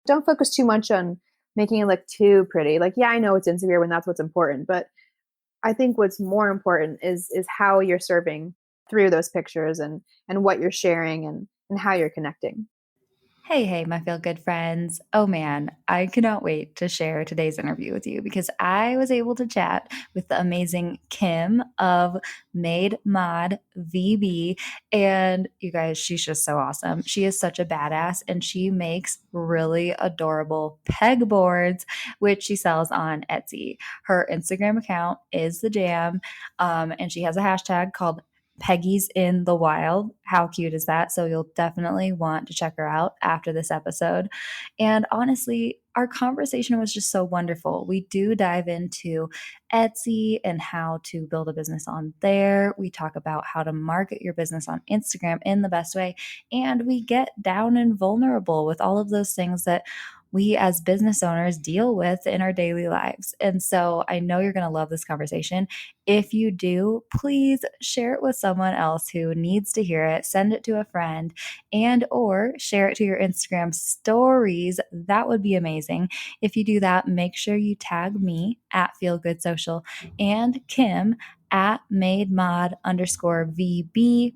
don't focus too much on making it look too pretty. Like, yeah, I know it's insecure when that's what's important, but I think what's more important is how you're serving through those pictures and what you're sharing and how you're connecting. Hey, hey, my feel good friends. Oh man, I cannot wait to share today's interview with you because I was able to chat with the amazing Kim of Made Mod VB. And you guys, she's just so awesome. She is such a badass and she makes really adorable pegboards, which she sells on Etsy. Her Instagram account is the jam. And she has a hashtag called Peggy's in the Wild. How cute is that? So you'll definitely want to check her out after this episode. And honestly, our conversation was just so wonderful. We do dive into Etsy and how to build a business on there. We talk about how to market your business on Instagram in the best way. And we get down and vulnerable with all of those things that we as business owners deal with in our daily lives. And so I know you're going to love this conversation. If you do, please share it with someone else who needs to hear it. Send it to a friend and or share it to your Instagram stories. That would be amazing. If you do that, make sure you tag me at Feel Good Social and Kim at mademod_VB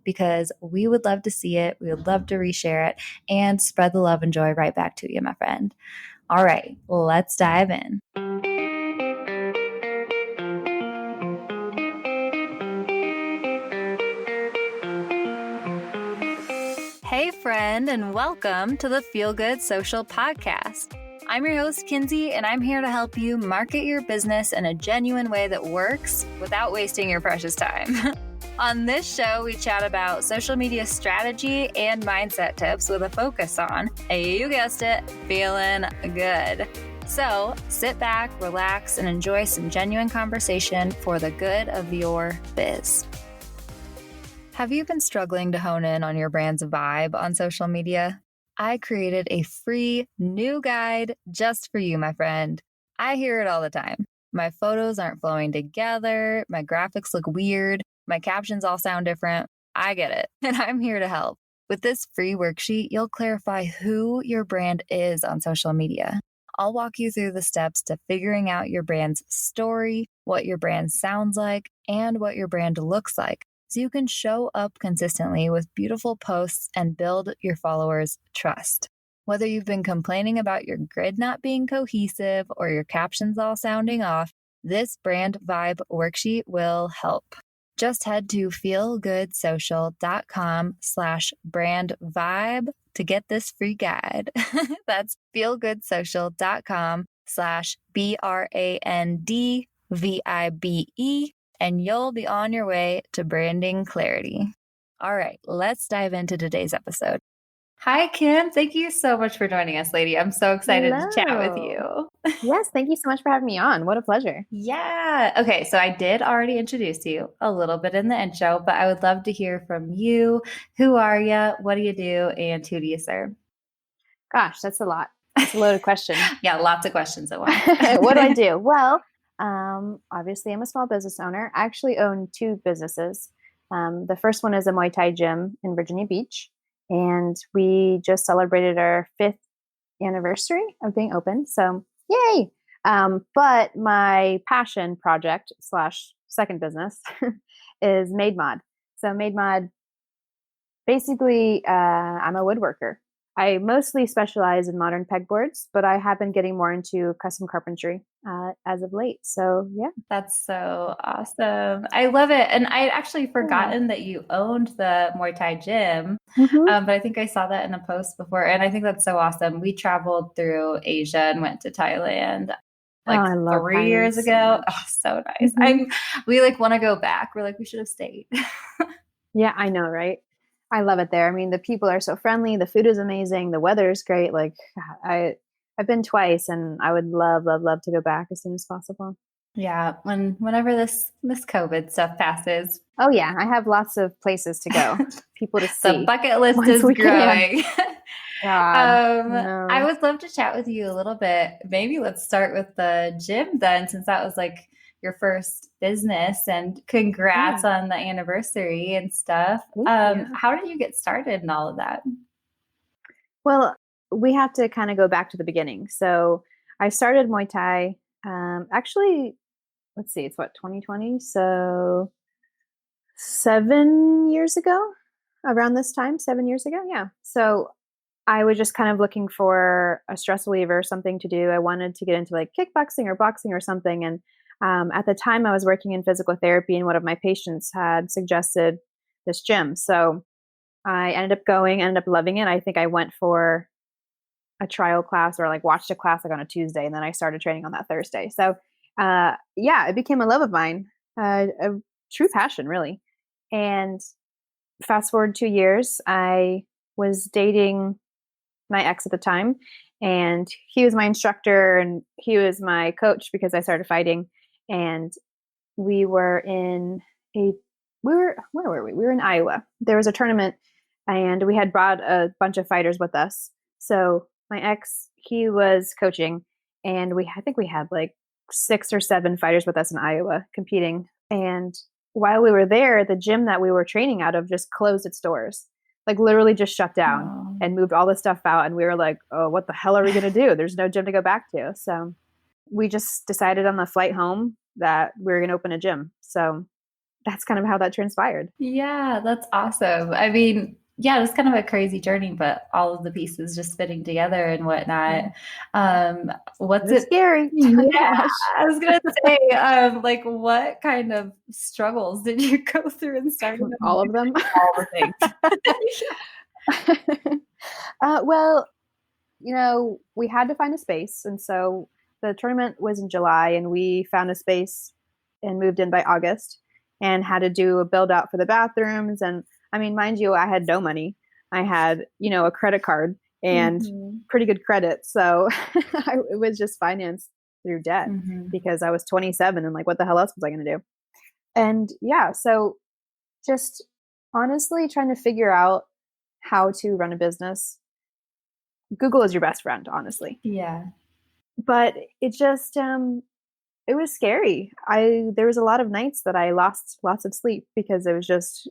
because we would love to see it. We would love to reshare it and spread the love and joy right back to you, my friend. All right, let's dive in. Hey, friend, and welcome to the Feel Good Social Podcast. I'm your host, Kinsey, and I'm here to help you market your business in a genuine way that works without wasting your precious time. On this show, we chat about social media strategy and mindset tips with a focus on, you guessed it, feeling good. So sit back, relax, and enjoy some genuine conversation for the good of your biz. Have you been struggling to hone in on your brand's vibe on social media? I created a free new guide just for you, my friend. I hear it all the time. My photos aren't flowing together. My graphics look weird. My captions all sound different. I get it, and I'm here to help. With this free worksheet, you'll clarify who your brand is on social media. I'll walk you through the steps to figuring out your brand's story, what your brand sounds like, and what your brand looks like, so you can show up consistently with beautiful posts and build your followers' trust. Whether you've been complaining about your grid not being cohesive or your captions all sounding off, this brand vibe worksheet will help. Just head to feelgoodsocial.com/brand vibe to get this free guide. That's feelgoodsocial.com/brandvibe, and you'll be on your way to branding clarity. All right, let's dive into today's episode. Hi, Kim. Thank you so much for joining us, lady. I'm so excited to chat with you. Yes, thank you so much for having me on. What a pleasure. Yeah. Okay, so I did already introduce you a little bit in the intro, but I would love to hear from you. Who are you? What do you do? And who do you serve? Gosh, that's a lot. That's a loaded question. Yeah, lots of questions at once. What do I do? Well, obviously, I'm a small business owner. I actually own two businesses. The first one is a Muay Thai gym in Virginia Beach, and we just celebrated our 5th anniversary of being open. So, yay! But my passion project / second business is Made Mod. So, Made Mod, basically, I'm a woodworker. I mostly specialize in modern pegboards, but I have been getting more into custom carpentry as of late. So, yeah. That's so awesome. I love it. And I'd actually forgotten that you owned the Muay Thai gym, but I think I saw that in a post before. And I think that's so awesome. We traveled through Asia and went to Thailand like 3 years ago. Oh, so nice. We want to go back. We're like, we should have stayed. Yeah, I know, right? I love it there. I mean, the people are so friendly. The food is amazing. The weather is great. Like I've been twice and I would love, love, love to go back as soon as possible. Yeah. Whenever this COVID stuff passes. Oh yeah. I have lots of places to go. People to see. The bucket list is growing. I would love to chat with you a little bit. Maybe let's start with the gym then, since that was like your first business, and congrats on the anniversary and stuff. How did you get started in all of that? Well, we have to kind of go back to the beginning. So I started Muay Thai, actually, let's see, it's what, 2020? So 7 years ago, around this time, 7 years ago. Yeah. So I was just kind of looking for a stress reliever, something to do. I wanted to get into like kickboxing or boxing or something. And at the time, I was working in physical therapy, and one of my patients had suggested this gym. So I ended up going, ended up loving it. I think I went for a trial class or like watched a class like on a Tuesday, and then I started training on that Thursday. So yeah, it became a love of mine, a true passion, really. And fast forward 2 years, I was dating my ex at the time, and he was my instructor and he was my coach because I started fighting. And we were in a where were we? We were in Iowa. There was a tournament, and we had brought a bunch of fighters with us. So my ex, he was coaching, and I think we had like 6 or 7 fighters with us in Iowa competing. And while we were there, the gym that we were training out of just closed its doors, like literally just shut down Oh. and moved all this stuff out. And we were like, oh, what the hell are we going to do? There's no gym to go back to. So we just decided on the flight home that we were going to open a gym. So that's kind of how that transpired. Yeah, that's awesome. I mean, yeah, it's kind of a crazy journey, but all of the pieces just fitting together and whatnot. What's It's it? scary. Yeah, I was gonna say, like, what kind of struggles did you go through in starting All of them. all the things? Well, we had to find a space. And so the tournament was in July, and we found a space and moved in by August and had to do a build out for the bathrooms. And I mean, mind you, I had no money. I had, a credit card and pretty good credit. So it was just financed through debt because I was 27 and like, what the hell else was I going to do? And yeah, so just honestly trying to figure out how to run a business. Google is your best friend, honestly. Yeah. But it just it was scary. There was a lot of nights that I lost lots of sleep because I was just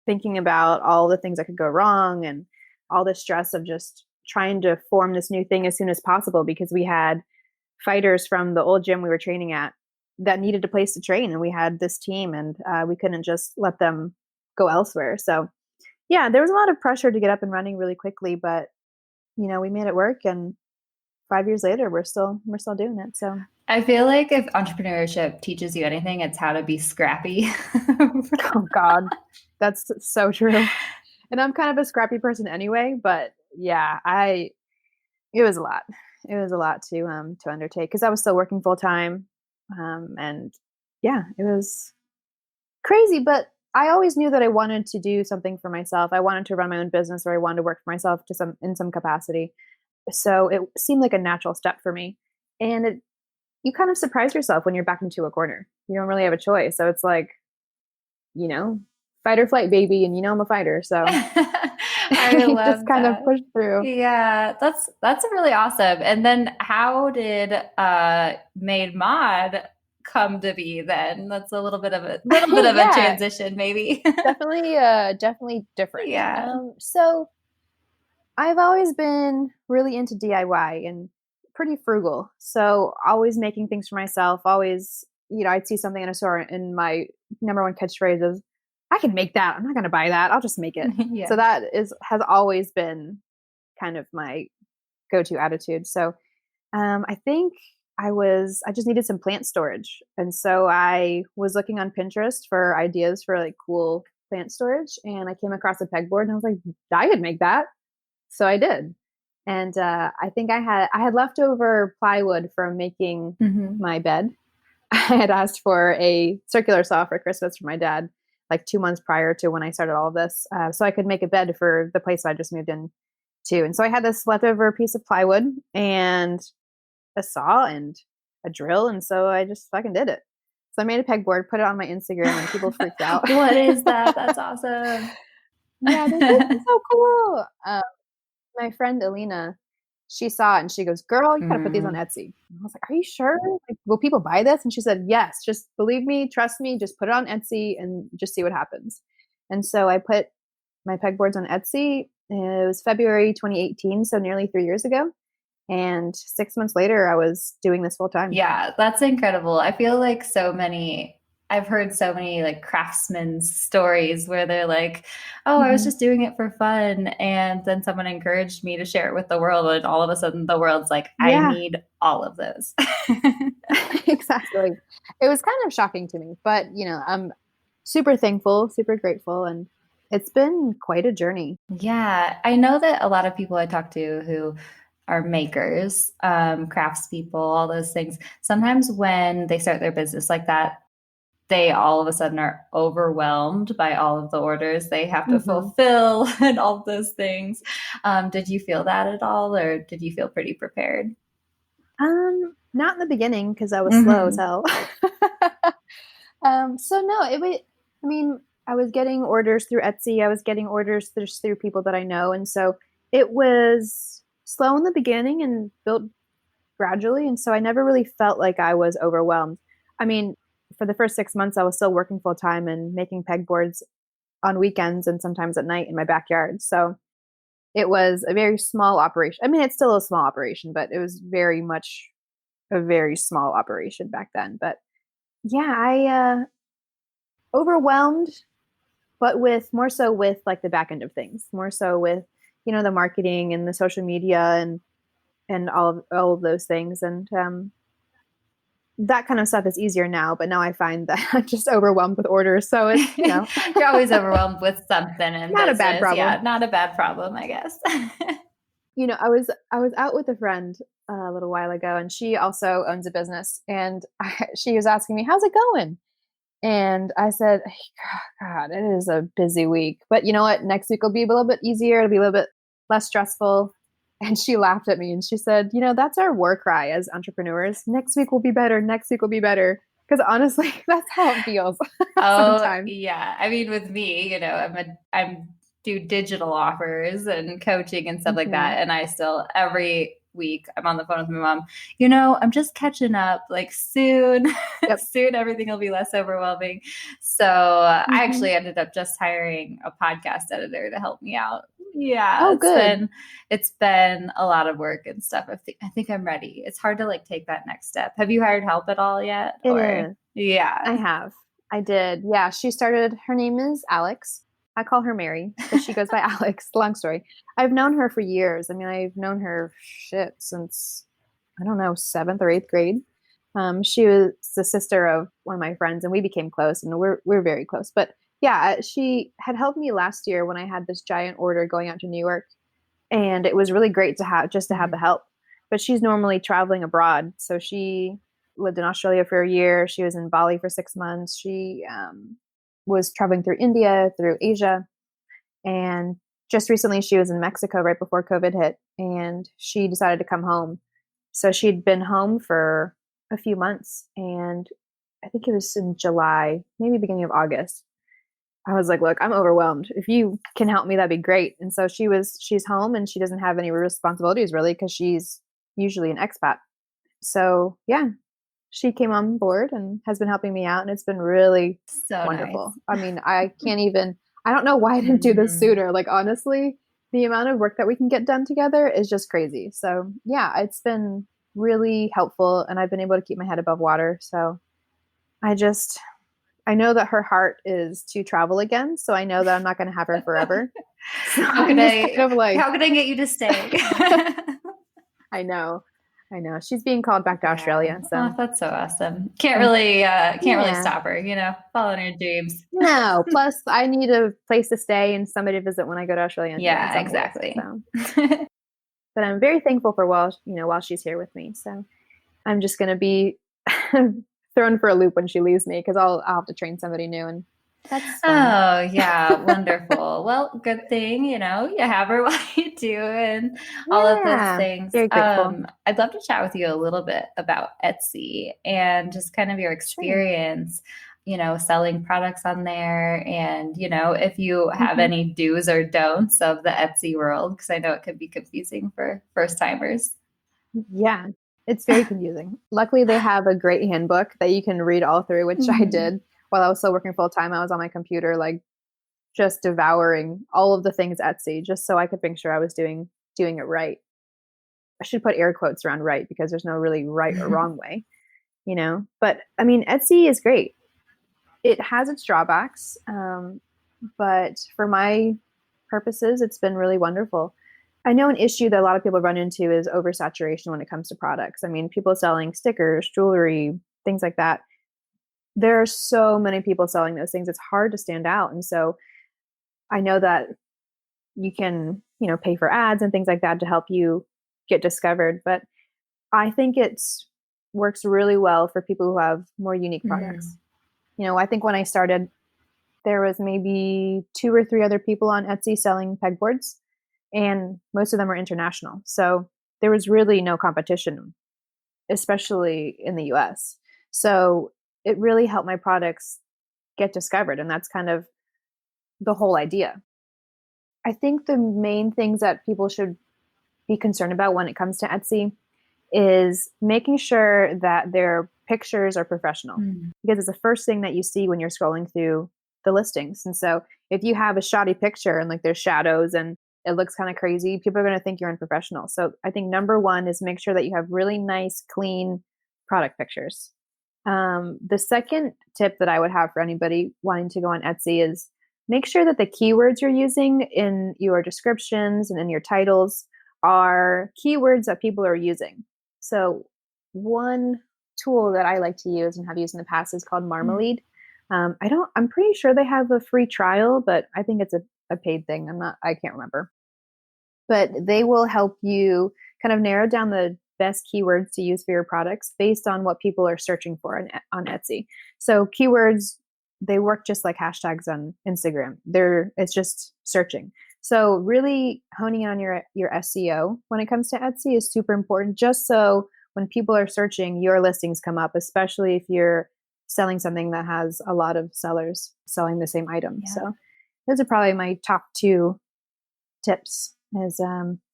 thinking about all the things that could go wrong and all the stress of just trying to form this new thing as soon as possible, because we had fighters from the old gym we were training at that needed a place to train, and we had this team, and we couldn't just let them go elsewhere. So yeah, there was a lot of pressure to get up and running really quickly, but we made it work, and 5 years later, we're still doing it. So I feel like if entrepreneurship teaches you anything, it's how to be scrappy. oh God, that's so true. And I'm kind of a scrappy person anyway, but yeah, it was a lot. It was a lot to undertake because I was still working full time. And yeah, it was crazy, but I always knew that I wanted to do something for myself. I wanted to run my own business, or I wanted to work for myself in some capacity. So it seemed like a natural step for me. And you kind of surprise yourself when you're backed into a corner. You don't really have a choice. So it's like, fight or flight, baby. And I'm a fighter. So I love just kind of pushed through. Yeah, that's really awesome. And then how did Made Mod come to be then? That's a little bit of a Yeah. transition, maybe. Definitely different. Yeah. So I've always been really into DIY and pretty frugal. So always making things for myself, always, I'd see something in a store, and my number one catchphrase is, I can make that. I'm not going to buy that. I'll just make it. Yeah. So that has always been kind of my go-to attitude. So I think I just needed some plant storage. And so I was looking on Pinterest for ideas for like cool plant storage. And I came across a pegboard, and I was like, I could make that. So I did. And I think I had leftover plywood from making my bed. I had asked for a circular saw for Christmas from my dad, like 2 months prior to when I started all of this, so I could make a bed for the place I just moved in to. And so I had this leftover piece of plywood and a saw and a drill. And so I just fucking did it. So I made a pegboard, put it on my Instagram, and people freaked out. What is that? That's awesome. Yeah, this is so cool. My friend Alina, she saw it and she goes, girl, you gotta put these on Etsy. And I was like, are you sure? Like, will people buy this? And she said, yes, just believe me, trust me, just put it on Etsy and just see what happens. And so I put my pegboards on Etsy, It was February 2018, so nearly 3 years ago. And 6 months later, I was doing this full time. Yeah, that's incredible. I feel like I've heard so many like craftsmen's stories where they're like, oh, I was Mhm. just doing it for fun. And then someone encouraged me to share it with the world. And all of a sudden, the world's like, I Yeah, need all of those. exactly. It was kind of shocking to me, but I'm super thankful, super grateful, and it's been quite a journey. Yeah, I know that a lot of people I talk to who are makers, craftspeople, all those things, sometimes when they start their business like that, they all of a sudden are overwhelmed by all of the orders they have to Hmm. fulfill and all of those things. Did you feel that at all, or did you feel pretty prepared? Not in the beginning because I was slow as Mm-hmm. hell. So no, I mean, I was getting orders through Etsy. I was getting orders just through people that I know. And so it was slow in the beginning and built gradually. And so I never really felt like I was overwhelmed. I mean, for the first 6 months, I was still working full time and making pegboards on weekends and sometimes at night in my backyard. So it was a very small operation. I mean, it's still a small operation, but it was very much a very small operation back then. But yeah, I overwhelmed, but with more so with like the back end of things, more so with the marketing and the social media and all of those things. And that kind of stuff is easier now, but now I find that I'm just overwhelmed with orders. So it's, You're always overwhelmed with something in not a bad business. Yeah, problem. not a bad problem, I guess. I was out with a friend a little while ago, and she also owns a business, and she was asking me, "How's it going?" And I said, God, it is a busy week. But you know what? Next week will be a little bit easier. It'll be a little bit less stressful. And she laughed at me and she said, that's our war cry as entrepreneurs. Next week will be better. Next week will be better. Because honestly, that's how it feels Oh, sometimes. yeah. I mean, with me, I'm do digital offers and coaching and stuff like Hmm. that. And I still, every week, I'm on the phone with my mom, I'm just catching up. Like soon, Yep. soon everything will be less overwhelming. So I Hmm. actually ended up just hiring a podcast editor to help me out. Yeah, Oh, it's good. been it's been a lot of work and stuff. I think I'm ready. It's hard to like take that next step. Have you hired help at all yet? It Or is. yeah. I have. I did. Yeah. Her name is Alex. I call her Mary, but she goes by Alex. Long story. I've known her for years. I mean, I've known her shit since, I don't know, seventh or eighth grade. She was the sister of one of my friends, and we became close, and we're very close. But yeah, she had helped me last year when I had this giant order going out to New York, and it was really great to have the Mhm. help. But she's normally traveling abroad, so she lived in Australia for a year. She was in Bali for 6 months. She was traveling through India, through Asia, and just recently she was in Mexico right before COVID hit, and she decided to come home. So she'd been home for a few months, and I think it was in July, maybe beginning of August. I was like, look, I'm overwhelmed. If you can help me, that'd be great. And so she's home and she doesn't have any responsibilities really because she's usually an expat. So yeah, she came on board and has been helping me out. And it's been really So wonderful. nice. I mean, I don't know why I didn't do this Hmm. sooner. Like, honestly, the amount of work that we can get done together is just crazy. So yeah, it's been really helpful and I've been able to keep my head above water. So I just, I know that her heart is to travel again, so I know that I'm not going to have her forever. So How could I'm just I kind of like, how could I get you to stay? I know, I know. She's being called back to Yeah. Australia, Oh, so that's so awesome. I'm Can't really yeah. stop her, following her dreams. No, plus I need a place to stay and somebody to visit when I go to Australia and Yeah, something to visit. exactly. So, but I'm very thankful for while she's here with me. So I'm just going to be thrown for a loop when she leaves me because I'll have to train somebody new, and that's fun. Oh, yeah, wonderful. Well, good thing, you have her while you do and all of those Yeah, things. very grateful. I'd love to chat with you a little bit about Etsy and just kind of your Sure. experience, selling products on there and, if you have Hmm. any do's or don'ts of the Etsy world, because I know it can be confusing for first timers. Yeah, it's very confusing. Luckily, they have a great handbook that you can read all through, which I Mhm. did while I was still working full time. I was on my computer like just devouring all of the things Etsy just so I could make sure I was doing it right. I should put air quotes around right because there's no really right or wrong way, you know? But I mean, Etsy is great. It has its drawbacks, but for my purposes, it's been really wonderful. I know an issue that a lot of people run into is oversaturation when it comes to products. I mean, people selling stickers, jewelry, things like that. There are so many people selling those things. It's hard to stand out. And so I know that you can, pay for ads and things like that to help you get discovered. But I think it's works really well for people who have more unique products. I think when I started, there was maybe 2 or 3 other people on Etsy selling pegboards, and most of them are international. So there was really no competition, especially in the US. So it really helped my products get discovered. And that's kind of the whole idea. I think the main things that people should be concerned about when it comes to Etsy is making sure that their pictures are professional, because it's the first thing that you see when you're scrolling through the listings. And so if you have a shoddy picture and like there's shadows and it looks kind of crazy, people are going to think you're unprofessional. So I think number one is make sure that you have really nice, clean product pictures. The second tip that I would have for anybody wanting to go on Etsy is make sure that the keywords you're using in your descriptions and in your titles are keywords that people are using. So one tool that I like to use and have used in the past is called Marmalade. I'm pretty sure they have a free trial, but I think it's a paid thing. I can't remember. But they will help you kind of narrow down the best keywords to use for your products based on what people are searching for on Etsy. So keywords, they work just like hashtags on Instagram. It's just searching. So really honing in on your SEO when it comes to Etsy is super important, just so when people are searching, your listings come up, especially if you're selling something that has a lot of sellers selling the same item. Yeah. So those are probably my top 2 tips is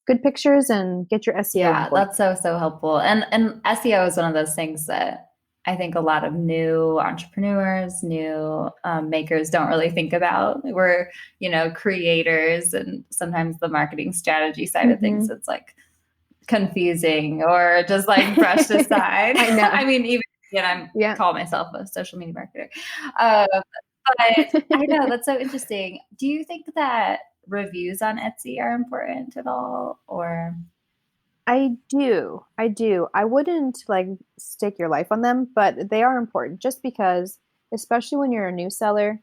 good pictures and get your SEO. Yeah, that's so helpful. And SEO is one of those things that I think a lot of new entrepreneurs, new makers don't really think about. We're, creators, and sometimes the marketing strategy side of things, it's like confusing or just like brushed aside. I know. I mean, even I call myself a social media marketer. But I know that's so interesting. Do you think that reviews on Etsy are important at all, or? I do. I wouldn't like stake your life on them, but they are important just because, especially when you're a new seller,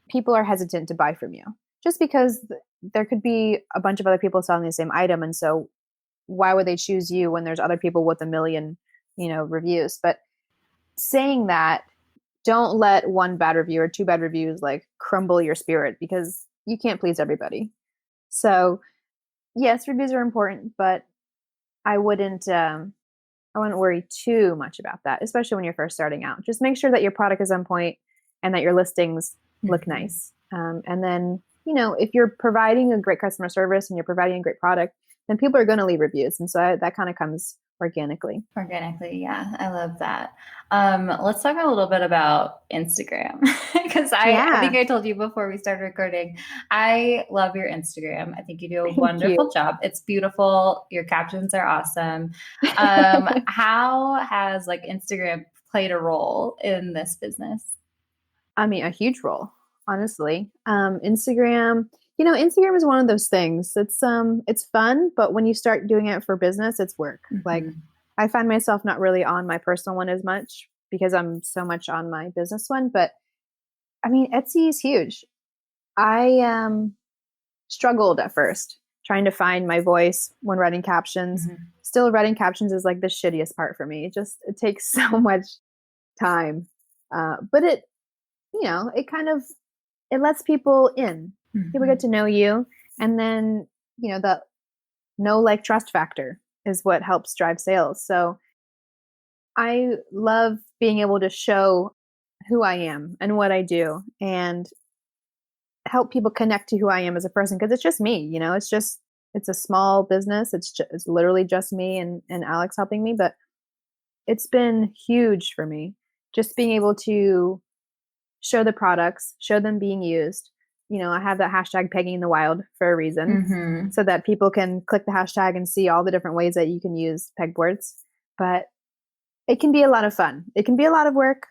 people are hesitant to buy from you just because there could be a bunch of other people selling the same item. And so why would they choose you when there's other people with a million, reviews? But saying that, don't let one bad review or 2 bad reviews like crumble your spirit, because you can't please everybody. So yes, reviews are important, but I wouldn't worry too much about that, especially when you're first starting out. Just make sure that your product is on point and that your listings look nice. And then, if you're providing a great customer service and you're providing a great product, then people are going to leave reviews. And so that kind of comes organically. Yeah. I love that. Let's talk a little bit about Instagram, because I think I told you before we started recording, I love your Instagram. I think you do a wonderful job. It's beautiful. Your captions are awesome. How has like Instagram played a role in this business? I mean, a huge role, honestly. Instagram is one of those things. It's fun, but when you start doing it for business, it's work. Like I find myself not really on my personal one as much because I'm so much on my business one. But I mean, Etsy is huge. I struggled at first trying to find my voice when writing captions. Still, writing captions is like the shittiest part for me. It takes so much time. But it lets people in. People get to know you. And then, the know, like, trust factor is what helps drive sales. So I love being able to show who I am and what I do and help people connect to who I am as a person. Because it's just me, it's a small business. It's literally just me and Alex helping me. But it's been huge for me just being able to show the products, show them being used, I have that hashtag pegging in the wild for a reason Mm-hmm. so that people can click the hashtag and see all the different ways that you can use pegboards. But it can be a lot of fun. It can be a lot of work,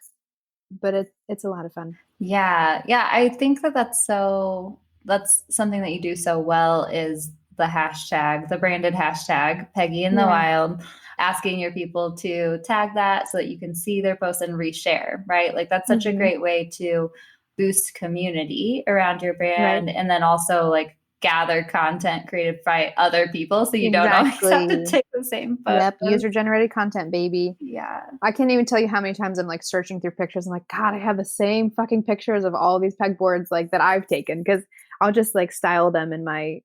but it's a lot of fun. Yeah. Yeah. I think that's something that you do so well is the hashtag, the branded hashtag, Peggy in the Yeah. Wild, asking your people to tag that so that you can see their posts and reshare, right? Like that's such a Mm-hmm. great way to boost community around your Right. brand. And then also like gather content created by other people. So you don't always have to Exactly. take the same Yep. photos. User generated content, baby. Yeah. I can't even tell you how many times I'm like searching through pictures. I'm like, God, I have the same fucking pictures of all these pegboards like that I've taken because I'll just like style them in my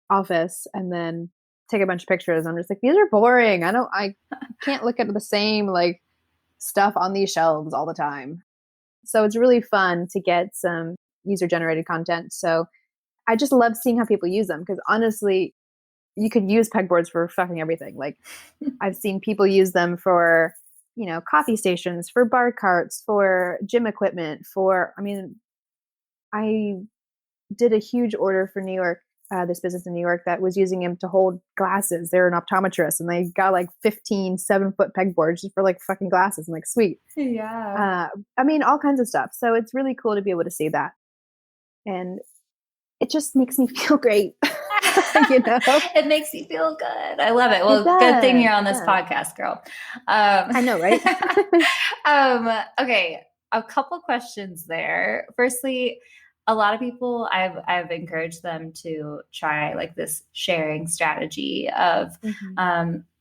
office and then take a bunch of pictures. I'm just like, these are boring. I can't look at the same like stuff on these shelves all the time. So it's really fun to get some user generated content. So I just love seeing how people use them because honestly, you could use pegboards for fucking everything. Like I've seen people use them for, coffee stations, for bar carts, for gym equipment, I did a huge order for New York, this business in New York that was using him to hold glasses. They're an optometrist and they got like 15 7-foot pegboards just for like fucking glasses. I'm like, sweet. Yeah. All kinds of stuff. So it's really cool to be able to see that. And it just makes me feel great. It makes you feel good. I love it. Well, good thing you're on this podcast, girl. I know, right? Okay, a couple questions there. Firstly, a lot of people I've encouraged them to try like this sharing strategy of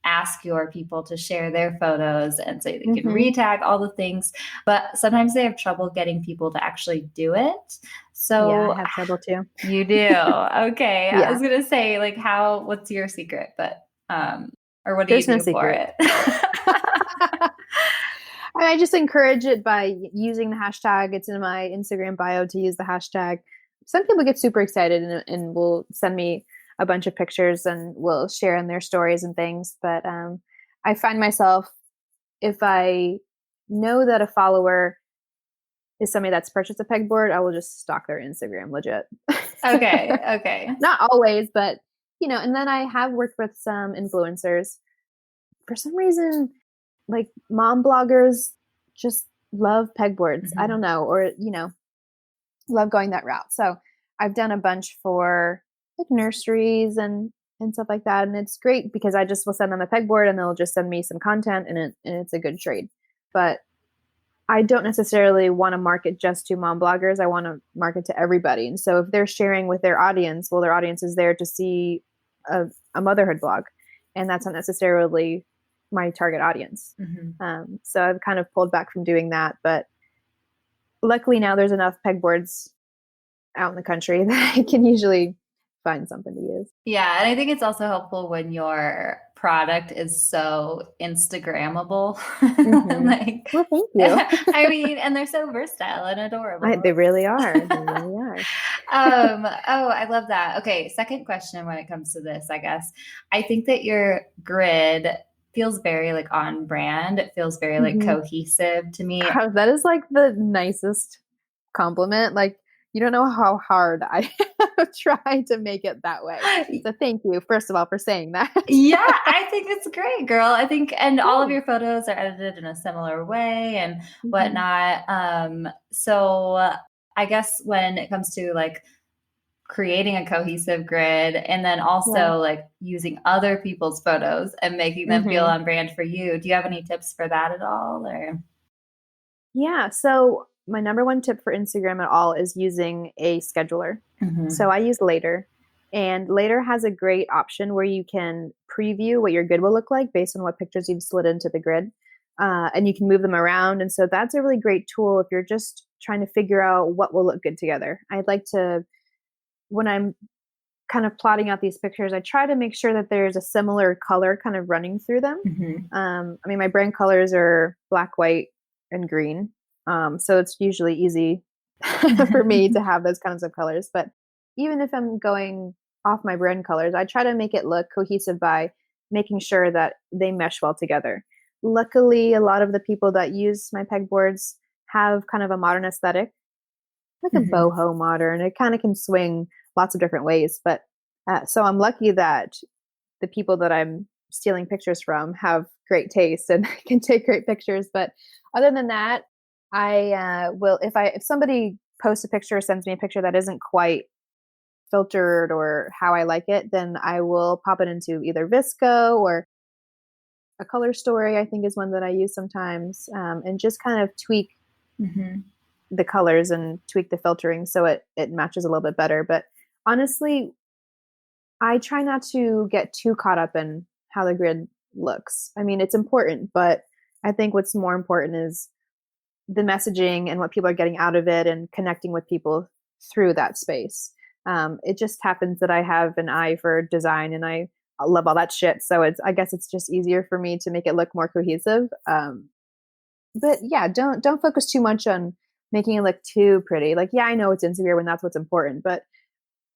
ask your people to share their photos and so they can retag all the things, but sometimes they have trouble getting people to actually do it. So yeah, I have trouble too. You do. Okay. Yeah. I was gonna say, like, what's your secret? But or what do There's you no do for secret. it? I just encourage it by using the hashtag. It's in my Instagram bio to use the hashtag. Some people get super excited and will send me a bunch of pictures and will share in their stories and things. But I find myself, if I know that a follower is somebody that's purchased a pegboard, I will just stalk their Instagram legit. Okay. Okay. Not always, but and then I have worked with some influencers. For some reason, like mom bloggers just love pegboards. I don't know, or love going that route. So I've done a bunch for like nurseries and stuff like that, and it's great because I just will send them a pegboard and they'll just send me some content, and it's a good trade. But I don't necessarily want to market just to mom bloggers. I want to market to everybody. And so if they're sharing with their audience, well, their audience is there to see a motherhood blog, and that's not necessarily my target audience. So I've kind of pulled back from doing that, but luckily now there's enough pegboards out in the country that I can usually find something to use. Yeah, and I think it's also helpful when your product is so Instagrammable. Like, well, thank you. I mean, and they're so versatile and adorable. They really are. They really are. Oh, I love that. Okay, second question when it comes to this, I guess. I think that your grid feels very like on brand. It feels very like cohesive to me. That is like the nicest compliment. Like, you don't know how hard I have tried to make it that way. So thank you, first of all, for saying that. Yeah, I think it's great, girl. I think, and all of your photos are edited in a similar way and whatnot. So I guess when it comes to like creating a cohesive grid and then also like using other people's photos and making them feel on brand for you, do you have any tips for that at all? Or yeah, so my number one tip for Instagram at all is using a scheduler. So I use Later, and Later has a great option where you can preview what your grid will look like based on what pictures you've slid into the grid. And you can move them around. And so that's a really great tool if you're just trying to figure out what will look good together. I'd like to, when I'm kind of plotting out these pictures, I try to make sure that there's a similar color kind of running through them. I mean, my brand colors are black, white, and green. So it's usually easy for me to have those kinds of colors. But even if I'm going off my brand colors, I try to make it look cohesive by making sure that they mesh well together. Luckily, a lot of the people that use my pegboards have kind of a modern aesthetic. like a Mhm. boho modern. It kind of can swing lots of different ways. But so I'm lucky that the people that I'm stealing pictures from have great taste and can take great pictures. But other than that, I will if somebody posts a picture or sends me a picture that isn't quite filtered or how I like it, then I will pop it into either Visco or a color story. I think is one that I use sometimes, and just kind of tweak Mhm. the colors and tweak the filtering so it matches a little bit better. But honestly, I try not to get too caught up in how the grid looks. I mean, it's important, but I think what's more important is the messaging and what people are getting out of it and connecting with people through that space. It just happens that I have an eye for design and I love all that shit. So I guess it's just easier for me to make it look more cohesive. But yeah, don't focus too much on making it look too pretty. Like, yeah, I know it's insecure when that's what's important, but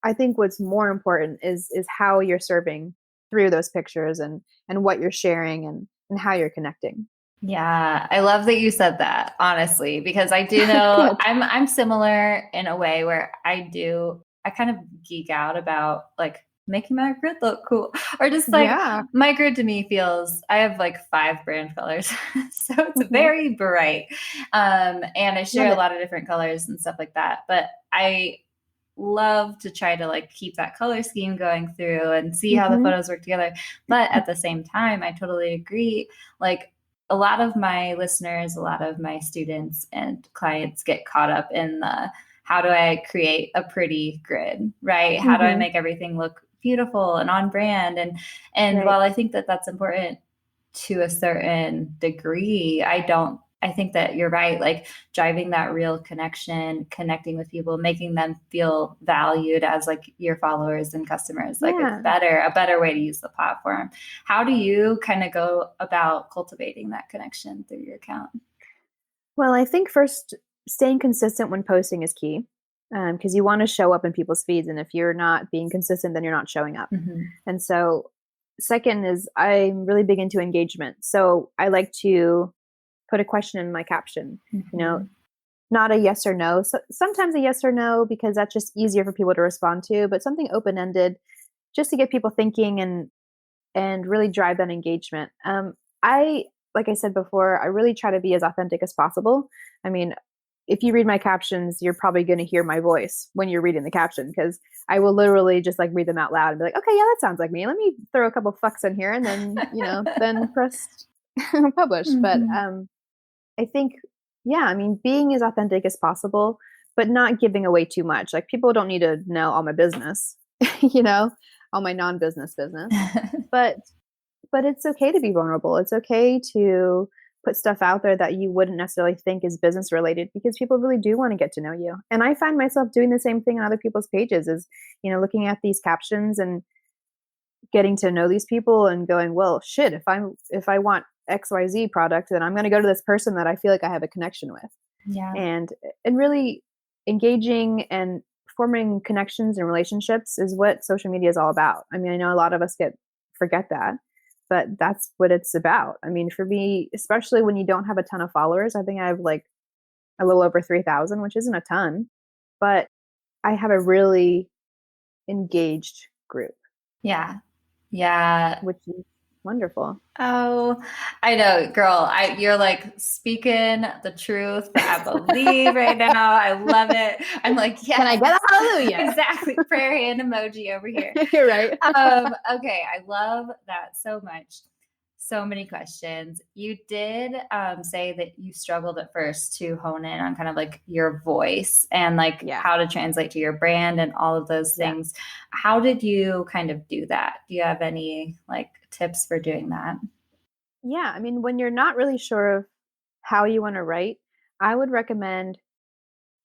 I think what's more important is how you're serving through those pictures and what you're sharing and how you're connecting. Yeah, I love that you said that, honestly, because I do know Good. I'm similar in a way where I kind of geek out about like making my grid look cool. Or just like Yeah. my grid to me feels I have like 5 brand colors. So it's Hmm. very bright. And I share Love a it. lot of different colors and stuff like that. But I love to try to like keep that color scheme going through and see how the Hmm. photos work together. But at the same time, I totally agree. Like a lot of my listeners, a lot of my students and clients get caught up in the how do I create a pretty grid, right? How do I Hmm. make everything look beautiful and on brand? And Right. while I think that that's important to a certain degree, I think that you're right. Like driving that real connection, connecting with people, making them feel valued as like your followers and customers. Like it's Yeah. a better way to use the platform. How do you kind of go about cultivating that connection through your account? Well, I think first, staying consistent when posting is key because you want to show up in people's feeds. And if you're not being consistent, then you're not showing up. Mm-hmm. And so, second is I'm really big into engagement. So I like to put a question in my caption, you know, Mm-hmm. not a yes or no. So, sometimes a yes or no because that's just easier for people to respond to, but something open ended just to get people thinking and really drive that engagement. I like I said before, I really try to be as authentic as possible. I mean, if you read my captions, you're probably going to hear my voice when you're reading the caption because I will literally just like read them out loud and be like, okay, yeah, that sounds like me. Let me throw a couple fucks in here and then, then press publish. But Mm-hmm. I think, yeah, I mean, being as authentic as possible, but not giving away too much. Like people don't need to know all my business, you know, all my non-business business. But it's okay to be vulnerable. It's okay to put stuff out there that you wouldn't necessarily think is business related because people really do want to get to know you. And I find myself doing the same thing on other people's pages is, looking at these captions and getting to know these people and going, well, shit, if I want XYZ product, then I'm going to go to this person that I feel like I have a connection with. Yeah. And really engaging and forming connections and relationships is what social media is all about. I mean, I know a lot of us forget that, but that's what it's about. I mean, for me, especially when you don't have a ton of followers, I think I have like a little over 3,000, which isn't a ton, but I have a really engaged group, Yeah. Yeah. which is wonderful. Oh, I know, girl. You're like speaking the truth. I believe right now. I love it. I'm like, Can I yes, get a hallelujah? exactly. Prayer hand emoji over here. You're right. Okay, I love that so much. So many questions. You did say that you struggled at first to hone in on kind of like your voice and like Yeah. how to translate to your brand and all of those Yeah. things. How did you kind of do that? Do you have any like tips for doing that? Yeah. I mean, when you're not really sure of how you want to write, I would recommend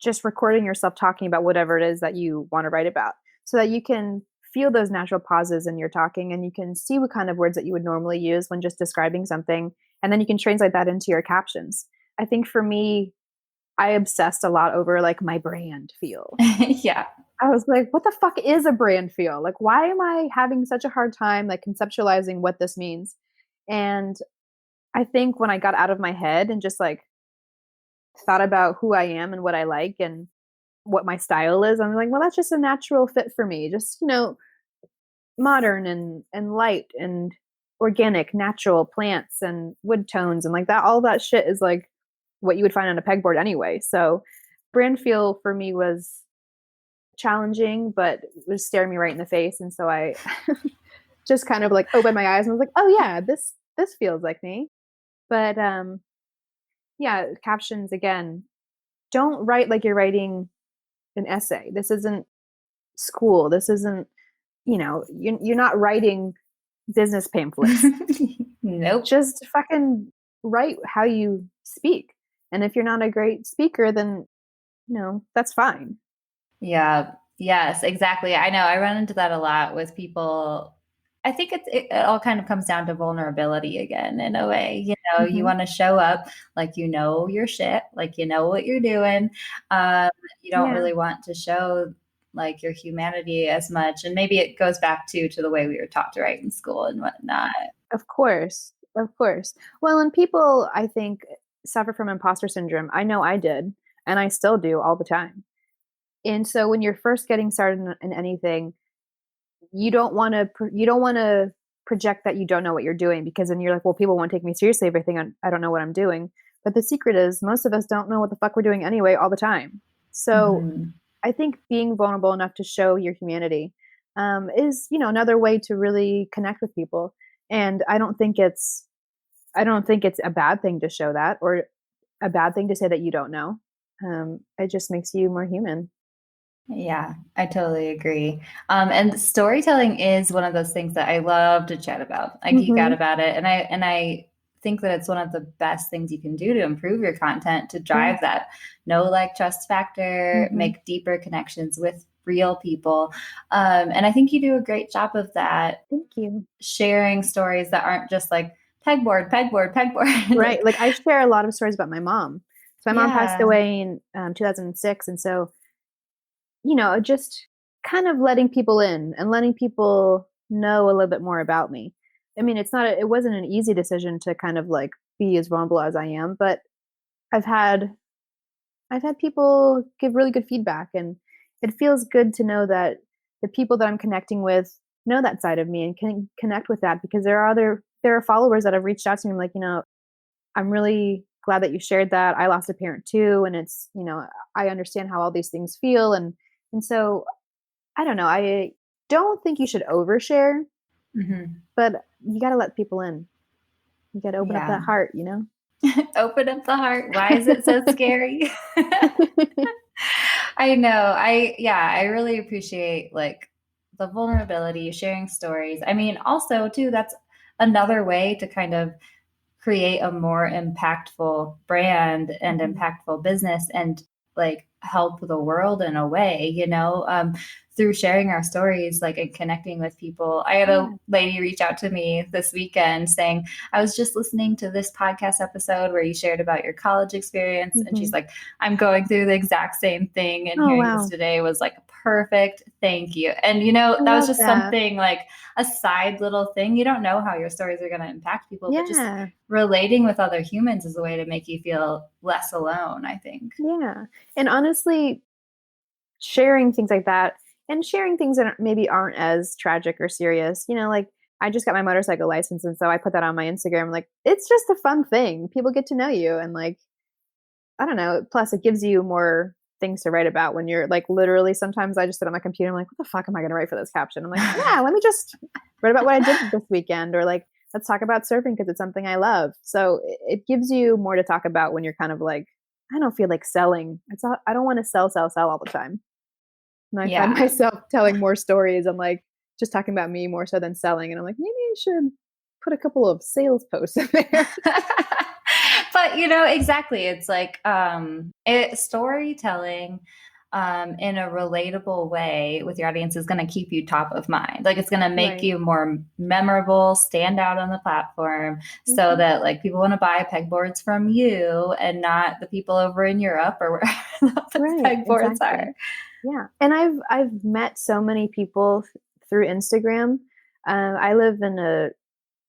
just recording yourself talking about whatever it is that you want to write about so that you can feel those natural pauses in your talking and you can see what kind of words that you would normally use when just describing something. And then you can translate that into your captions. I think for me, I obsessed a lot over like my brand feel. Yeah. I was like, what the fuck is a brand feel? Like, why am I having such a hard time like conceptualizing what this means? And I think when I got out of my head and just like thought about who I am and what I like and what my style is. I'm like, well, that's just a natural fit for me. Just, modern and light and organic, natural plants and wood tones and like that. All that shit is like what you would find on a pegboard anyway. So brand feel for me was challenging, but it was staring me right in the face. And so I just kind of like opened my eyes and was like, oh yeah, this feels like me. But yeah, captions again, don't write like you're writing an essay. This isn't school. This isn't, you're not writing business pamphlets. Nope. Just fucking write how you speak. And if you're not a great speaker, then, that's fine. Yeah. Yes, exactly. I know I run into that a lot with people. I think it all kind of comes down to vulnerability again, in a way. You Mm-hmm. want to show up like your shit, like what you're doing. Um, you don't Yeah, really want to show like your humanity as much, and maybe it goes back to the way we were taught to write in school and whatnot. of course. Of course. Well, and people, I think, suffer from imposter syndrome. I know I did, and I still do all the time. And so when you're first getting started in anything, you don't want to project that you don't know what you're doing, because then you're like, well, people won't take me seriously if they think I don't know what I'm doing. But the secret is most of us don't know what the fuck we're doing anyway all the time. So Mhm. I think being vulnerable enough to show your humanity is, another way to really connect with people. And I don't think it's a bad thing to show that, or a bad thing to say that you don't know. It just makes you more human. Yeah, I totally agree. And storytelling is one of those things that I love to chat about. I geek out Hmm. about it, and I think that it's one of the best things you can do to improve your content, to Yeah. drive that know, like, trust factor, Hmm. make deeper connections with real people. And I think you do a great job of that, Thank you. sharing stories that aren't just like pegboard, pegboard, pegboard. Right. Like, Like I share a lot of stories about my mom. So my mom passed yeah. away in 2006. And so, just kind of letting people in and letting people know a little bit more about me. I mean, it wasn't an easy decision to kind of like be as vulnerable as I am, but I've had, I've had people give really good feedback, and it feels good to know that the people that I'm connecting with know that side of me and can connect with that, because there are followers that have reached out to me. I'm like, I'm really glad that you shared that. I lost a parent too. And it's, I understand how all these things feel. And so I don't know. I don't think you should overshare, Mhm. but you got to let people in. You got to open up Yeah. that heart, Open up the heart. Why is it so scary? I know. I really appreciate like the vulnerability, sharing stories. I mean, also too, that's another way to kind of create a more impactful brand and Mhm. impactful business, and like help the world in a way, through sharing our stories, like, and connecting with people. I had a Yeah. lady reach out to me this weekend saying, I was just listening to this podcast episode where you shared about your college experience. And she's Hmm. like, I'm going through the exact same thing. And Oh, hearing this wow. today was like, perfect. Thank you. And, I that was love just that. something like a side little thing. You don't know how your stories are going to impact people, but just Yeah. relating with other humans is a way to make you feel less alone, I think. Yeah. And honestly, sharing things like that, and sharing things that maybe aren't as tragic or serious, like I just got my motorcycle license. And so I put that on my Instagram. Like, it's just a fun thing. People get to know you. And like, I don't know. Plus, it gives you more things to write about when you're like literally. Sometimes I just sit on my computer. I'm like, what the fuck am I going to write for this caption? I'm like, yeah, let me just write about what I did this weekend, or like, let's talk about surfing because it's something I love. So it gives you more to talk about when you're kind of like, I don't feel like selling. I don't want to sell all the time. And I find Yeah. myself telling more stories. I'm like just talking about me more so than selling. And I'm like, maybe I should put a couple of sales posts in there. But exactly, it's like storytelling in a relatable way with your audience is going to keep you top of mind. Like, it's going to make Right. you more memorable, stand out on the platform, so Hmm. that like people want to buy pegboards from you and not the people over in Europe or wherever the Right. pegboards Exactly. are. Yeah, and I've met so many people through Instagram. I live in the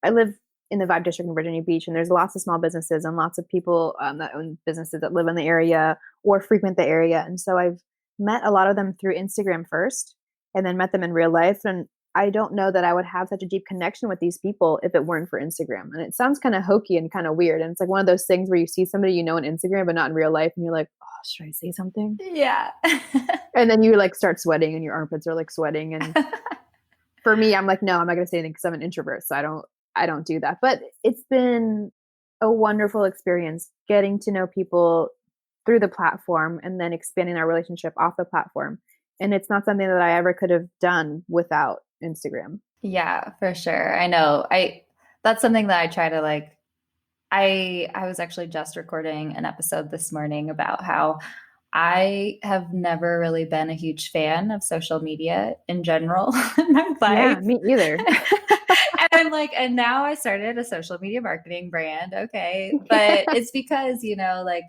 Vibe District in Virginia Beach, and there's lots of small businesses and lots of people that own businesses that live in the area or frequent the area. And so met a lot of them through Instagram first and then met them in real life. And I don't know that I would have such a deep connection with these people if it weren't for Instagram. And it sounds kind of hokey and kind of weird. And it's like one of those things where you see somebody you know on Instagram, but not in real life. And you're like, oh, should I say something? Yeah. And then you like start sweating and your armpits are like sweating. And for me, I'm like, no, I'm not going to say anything because I'm an introvert. So I don't do that. But it's been a wonderful experience getting to know people through the platform and then expanding our relationship off the platform. And it's not something that I ever could have done without Instagram. Yeah, for sure. I know. That's something that I try to like. I was actually just recording an episode this morning about how I have never really been a huge fan of social media in general in my Yeah, life. me either. And I'm like, and now I started a social media marketing brand. Okay. But it's because, like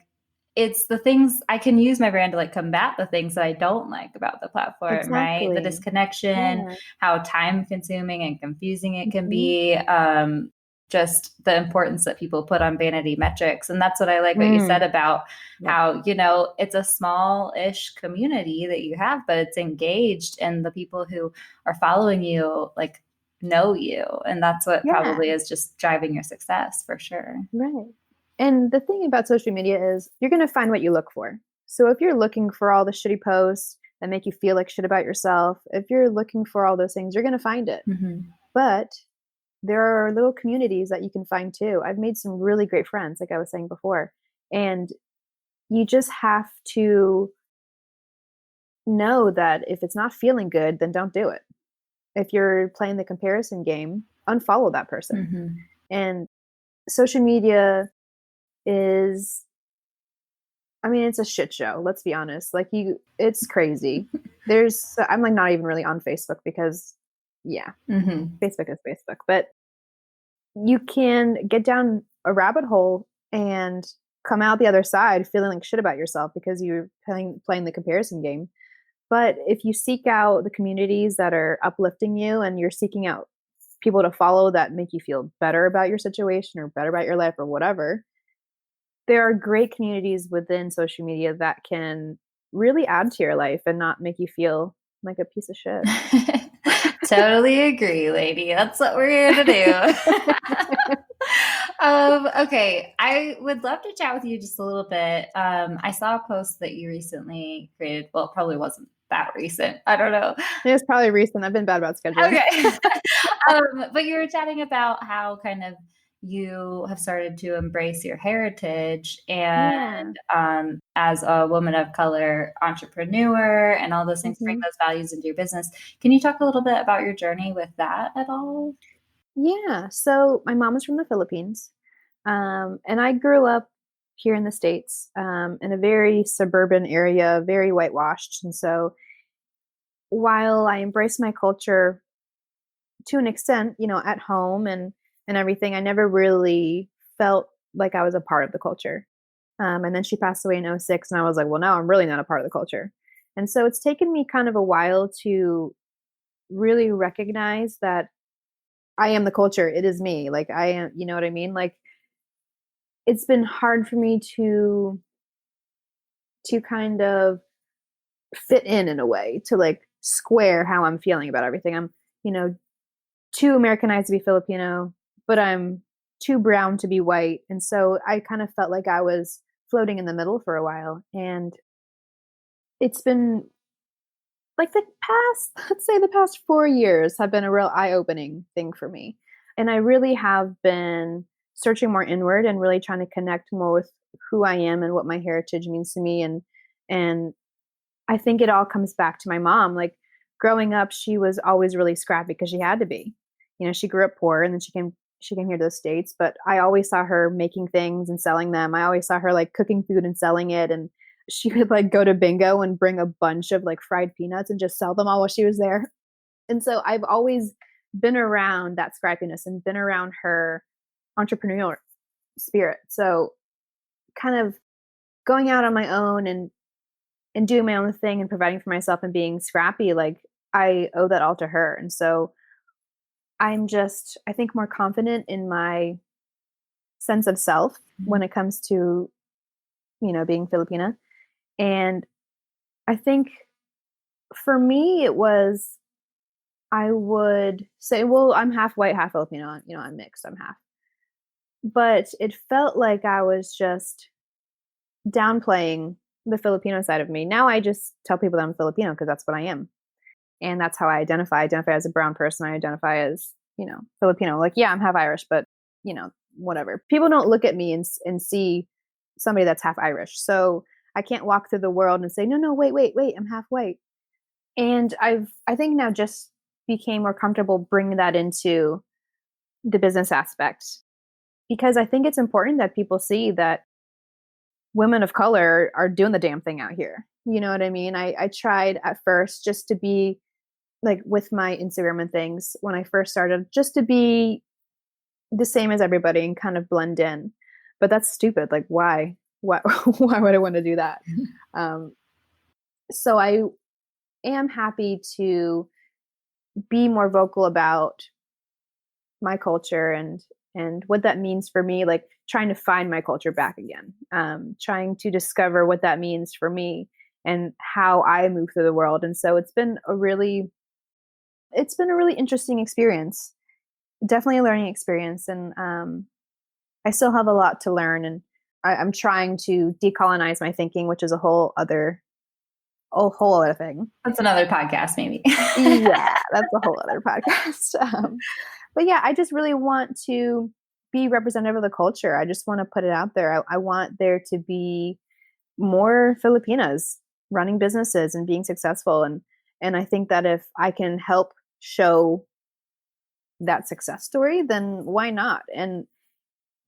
it's the things I can use my brand to like combat the things that I don't like about the platform, right? The Exactly. disconnection, Yeah. how time consuming and confusing it can Mhm. be. Just the importance that people put on vanity metrics. And that's what I like what you said Mm. about Yep. how, it's a small ish community that you have, but it's engaged and the people who are following you, like, know you. And that's what Yeah. probably is just driving your success for sure. Right. And the thing about social media is you're going to find what you look for. So if you're looking for all the shitty posts that make you feel like shit about yourself, if you're looking for all those things, you're going to find it. Mm-hmm. But there are little communities that you can find too. I've made some really great friends, like I was saying before. And you just have to know that if it's not feeling good, then don't do it. If you're playing the comparison game, unfollow that person. Mm-hmm. And social media is, I mean, it's a shit show. Let's be honest. Like it's crazy. I'm like not even really on Facebook because yeah, Mm-hmm. Facebook is Facebook, but you can get down a rabbit hole and come out the other side feeling like shit about yourself because you're playing the comparison game. But if you seek out the communities that are uplifting you and you're seeking out people to follow that make you feel better about your situation or better about your life or whatever, there are great communities within social media that can really add to your life and not make you feel like a piece of shit. Totally agree, lady. That's what we're here to do. Okay, I would love to chat with you just a little bit. I saw a post that you recently created. Well, it probably wasn't that recent. I don't know. It's probably recent. I've been bad about scheduling. Okay. But you were chatting about how kind of you have started to embrace your heritage Yeah. and as a woman of color entrepreneur and all those things, bring Mhm. those values into your business. Can you talk a little bit about your journey with that at all? Yeah. So my mom is from the Philippines. And I grew up here in the States in a very suburban area, very whitewashed. And so while I embrace my culture to an extent, at home and everything, I never really felt like I was a part of the culture. And then she passed away in '06, and I was like, well, now I'm really not a part of the culture. And so it's taken me kind of a while to really recognize that I am the culture. It is me. Like I am, you know what I mean? Like it's been hard for me to kind of fit in a way, to like square how I'm feeling about everything. I'm, too Americanized to be Filipino, but I'm too brown to be white. And so I kind of felt like I was floating in the middle for a while. And it's been like let's say the past 4 years have been a real eye opening thing for me. And I really have been searching more inward and really trying to connect more with who I am and what my heritage means to me. And I think it all comes back to my mom. Like growing up, she was always really scrappy because she had to be. She grew up poor and then she came here to the States, but I always saw her making things and selling them. I always saw her like cooking food and selling it. And she would like go to bingo and bring a bunch of like fried peanuts and just sell them all while she was there. And so I've always been around that scrappiness and been around her entrepreneurial spirit. So kind of going out on my own and doing my own thing and providing for myself and being scrappy, like I owe that all to her. And so I'm just, I think, more confident in my sense of self when it comes to, being Filipina. And I think for me, it was, I would say, well, I'm half white, half Filipino. You know, I'm mixed, I'm half. But it felt like I was just downplaying the Filipino side of me. Now I just tell people that I'm Filipino because that's what I am. And that's how I identify. I identify as a brown person. I identify as, Filipino. Like, yeah, I'm half Irish, but, whatever. People don't look at me and see somebody that's half Irish. So I can't walk through the world and say, no, no, wait, I'm half white. And I think now just became more comfortable bringing that into the business aspect because I think it's important that people see that women of color are doing the damn thing out here. You know what I mean? I tried at first just to be like with my Instagram and things when I first started, just to be the same as everybody and kind of blend in. But that's stupid. Like, why? Why? Why would I want to do that? Um, so I am happy to be more vocal about my culture and what that means for me, like trying to find my culture back again, trying to discover what that means for me and how I move through the world. And so it's been a really interesting experience, definitely a learning experience. And I still have a lot to learn, and I'm trying to decolonize my thinking, which is a whole other thing. That's another podcast, maybe. Yeah, that's a whole other podcast. But yeah, I just really want to be representative of the culture. I just want to put it out there. I want there to be more Filipinas running businesses and being successful. And I think that if I can help show that success story, then why not? And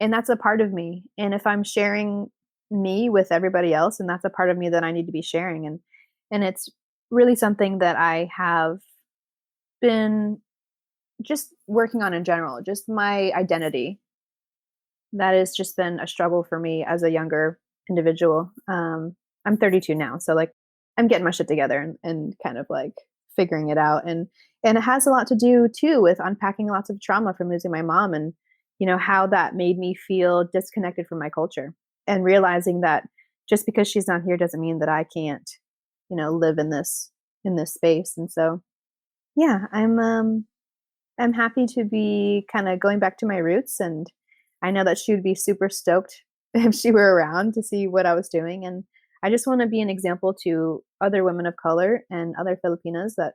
that's a part of me. And if I'm sharing me with everybody else, and that's a part of me that I need to be sharing. And it's really something that I have been just working on in general, just my identity. That has just been a struggle for me as a younger individual. I'm 32 now, so like I'm getting my shit together and kind of like figuring it out. And it has a lot to do too with unpacking lots of trauma from losing my mom and how that made me feel disconnected from my culture and realizing that just because she's not here doesn't mean that I can't, live in this space. And so yeah, I'm happy to be kind of going back to my roots, and I know that she would be super stoked if she were around to see what I was doing. And I just want to be an example to other women of color and other Filipinas that,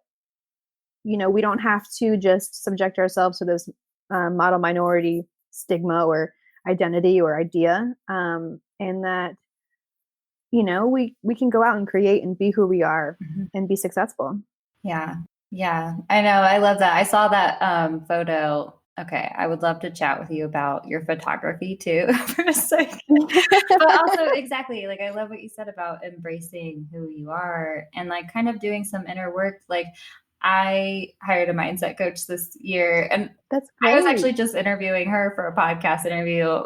we don't have to just subject ourselves to this model minority stigma or identity or idea, and that, we can go out and create and be who we are and be successful. Yeah. Yeah. I know. I love that. I saw that photo. Okay. I would love to chat with you about your photography too for a second. But also exactly, like I love what you said about embracing who you are and like kind of doing some inner work. Like I hired a mindset coach this year, and That's great. I was actually just interviewing her for a podcast interview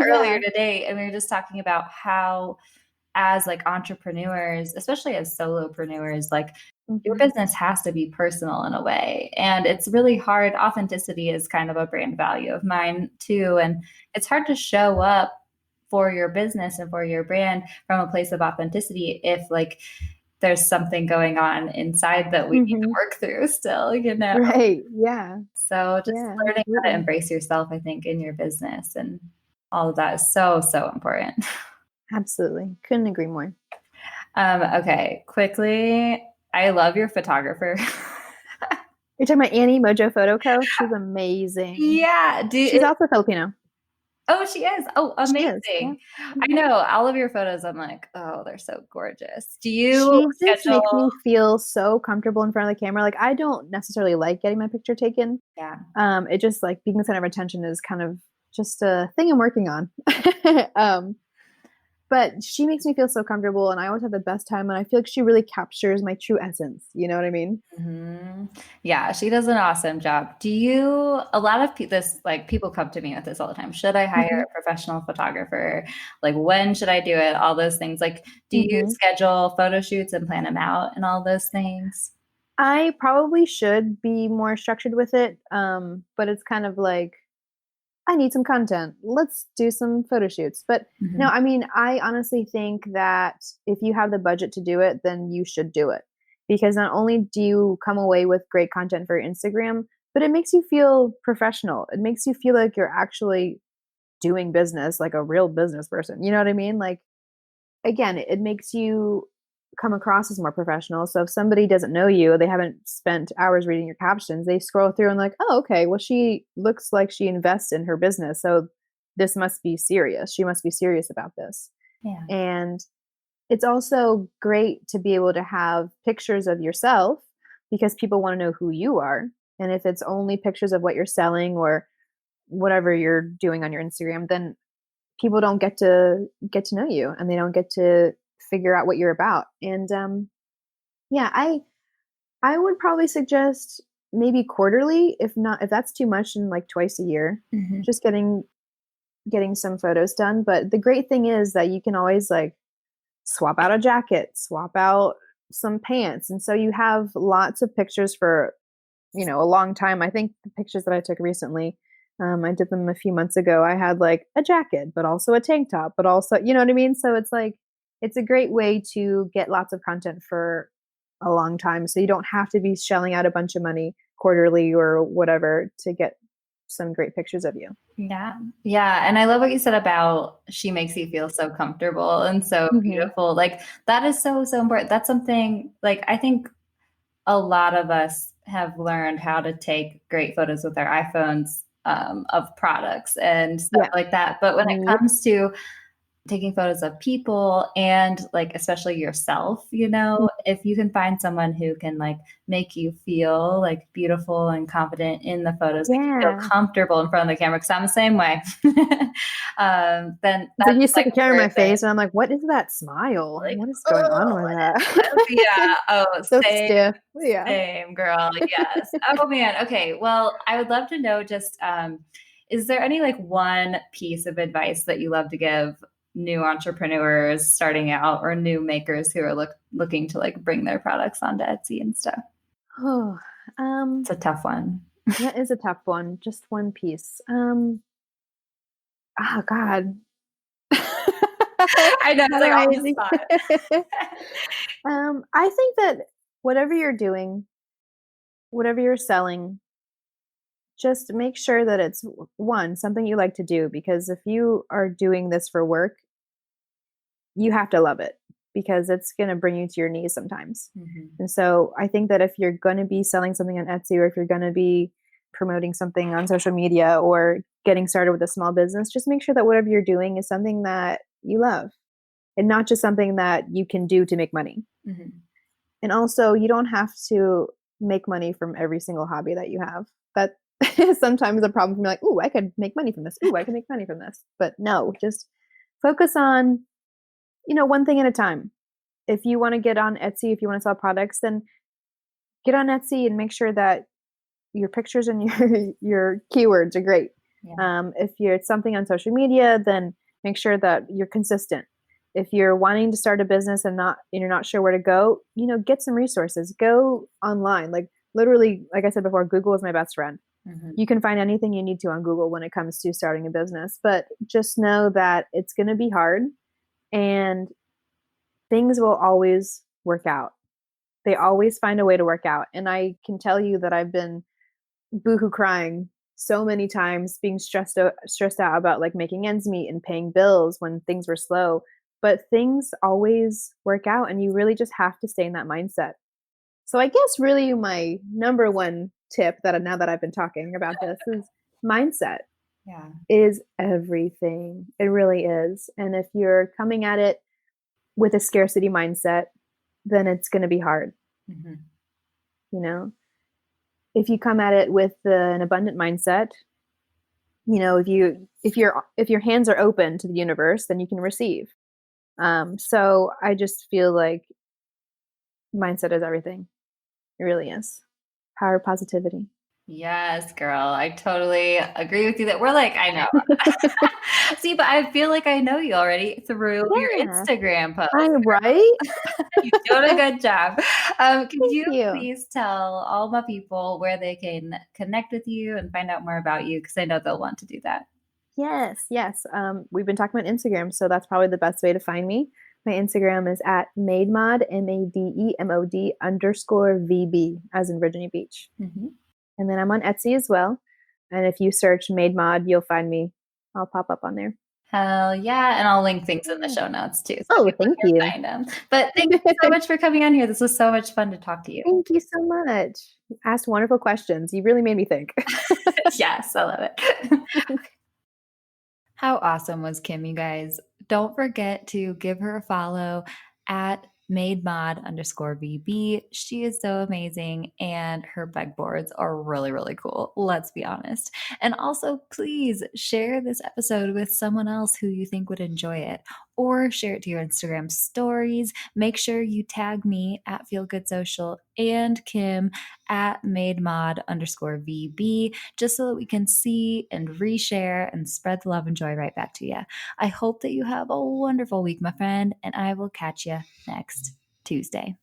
earlier today. And we were just talking about how as like entrepreneurs, especially as solopreneurs, like your business has to be personal in a way. And it's really hard. Authenticity is kind of a brand value of mine too. And it's hard to show up for your business and for your brand from a place of authenticity if like there's something going on inside that we need to work through still, Right. Yeah. So just learning how to embrace yourself, I think, in your business and all of that is so, so important. Absolutely. Couldn't agree more. Okay. Quickly. I love your photographer. You're talking about Annie Mojo Photo Co. She's amazing. Yeah. She's also Filipino. Oh, she is. Oh, amazing. Is, yeah. I know all of your photos. I'm like, oh, they're so gorgeous. Do you She just makes me feel so comfortable in front of the camera. Like I don't necessarily like getting my picture taken. Yeah. It just like being the center of attention is kind of just a thing I'm working on. But she makes me feel so comfortable, and I always have the best time, and I feel like she really captures my true essence. You know what I mean? Mm-hmm. Yeah, she does an awesome job. A lot of people come to me with this all the time. Should I hire a professional photographer? Like, when should I do it? All those things. Like, do you schedule photo shoots and plan them out and all those things? I probably should be more structured with it. But it's kind of like, I need some content. Let's do some photo shoots. But no, Mhm. I mean, I honestly think that if you have the budget to do it, then you should do it. Because not only do you come away with great content for your Instagram, but it makes you feel professional. It makes you feel like you're actually doing business like a real business person. You know what I mean? Like, again, it makes you come across as more professional. So if somebody doesn't know you, they haven't spent hours reading your captions, they scroll through and like, oh, okay, well, she looks like she invests in her business. So this must be serious. She must be serious about this. Yeah. And it's also great to be able to have pictures of yourself because people want to know who you are. And if it's only pictures of what you're selling or whatever you're doing on your Instagram, then people don't get to know you and they don't get to figure out what you're about. And yeah, I would probably suggest maybe quarterly, if not if that's too much, and like twice a year, Mhm. just getting some photos done. But the great thing is that you can always like swap out a jacket, swap out some pants, and so you have lots of pictures for a long time. I think the pictures that I took recently, I did them a few months ago. I had like a jacket, but also a tank top, but also, you know what I mean? So it's like, it's a great way to get lots of content for a long time. So you don't have to be shelling out a bunch of money quarterly or whatever to get some great pictures of you. Yeah. Yeah. And I love what you said about she makes you feel so comfortable and so Hmm. beautiful. Like that is so, so important. That's something like I think a lot of us have learned how to take great photos with our iPhones of products and stuff Yeah. like that. But when it Yep. comes to taking photos of people and like especially yourself, if you can find someone who can like make you feel like beautiful and confident in the photos, make you feel Yeah. comfortable in front of the camera, because I'm the same way. Then So that's you stick like a camera in my worth it. face and I'm like, what is that smile? Like, What is going on oh, with what is that? this? Yeah. Oh, So same, stiff. Yeah. same girl. Yes. Oh man. Okay. Well, I would love to know just, is there any like one piece of advice that you love to give new entrepreneurs starting out or new makers who are looking to like bring their products onto Etsy and stuff? Oh, It's a tough one. that is a tough one. Just one piece. Oh God. I know How it's do like I on the think? spot. I think that whatever you're doing, whatever you're selling, just make sure that it's one, something you like to do, because if you are doing this for work, you have to love it because it's going to bring you to your knees sometimes. Mhm. And so I think that if you're going to be selling something on Etsy or if you're going to be promoting something on social media or getting started with a small business, just make sure that whatever you're doing is something that you love and not just something that you can do to make money. Mhm. And also, you don't have to make money from every single hobby that you have. That is sometimes a problem for me, like, ooh, I could make money from this. Ooh, I can make money from this. But no, just focus on, one thing at a time. If you want to get on Etsy, if you want to sell products, then get on Etsy and make sure that your pictures and your keywords are great. Yeah. If you're something on social media, then make sure that you're consistent. If you're wanting to start a business and you're not sure where to go, get some resources. Go online. Like literally, like I said before, Google is my best friend. Mhm. You can find anything you need to on Google when it comes to starting a business, but just know that it's going to be hard and things will always work out. They always find a way to work out. And I can tell you that I've been boohoo crying so many times, being stressed out about like making ends meet and paying bills when things were slow. But things always work out, and you really just have to stay in that mindset. So I guess really my number one tip that now that I've been talking about this is mindset Yeah. is everything. It really is. And if you're coming at it with a scarcity mindset, then it's going to be hard, Mhm. you know? If you come at it with an abundant mindset, if your hands are open to the universe, then you can receive. So I just feel like mindset is everything. It really is. Power of positivity. Yes, girl. I totally agree with you that we're like, I know. See, but I feel like I know you already through your Yeah. Instagram post. I'm right. You're doing a good job. Could Thank you you. please tell all my people where they can connect with you and find out more about you? Because I know they'll want to do that. Yes, yes. We've been talking about Instagram, so that's probably the best way to find me. My Instagram is at mademod, MADEMOD _VB, as in Virginia Beach. Mm-hmm. And then I'm on Etsy as well. And if you search Made Mod, you'll find me. I'll pop up on there. Hell yeah. And I'll link things in the show notes too, so Oh, people thank can you. find them. But thank you so much for coming on here. This was so much fun to talk to you. Thank you so much. You asked wonderful questions. You really made me think. Yes, I love it. How awesome was Kim, you guys? Don't forget to give her a follow at mademod _VB. She is so amazing, and her pegboards are really, really cool. Let's be honest. And also, please share this episode with someone else who you think would enjoy it, or share it to your Instagram stories. Make sure you tag me at Feel Good Social and Kim at mademod _VB, just so that we can see and reshare and spread the love and joy right back to you. I hope that you have a wonderful week, my friend, and I will catch you next Tuesday.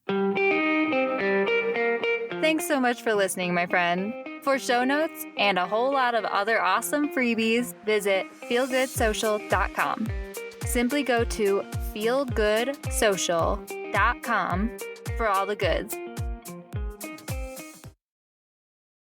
Thanks so much for listening, my friend. For show notes and a whole lot of other awesome freebies, visit feelgoodsocial.com. Simply go to feelgoodsocial.com for all the goods.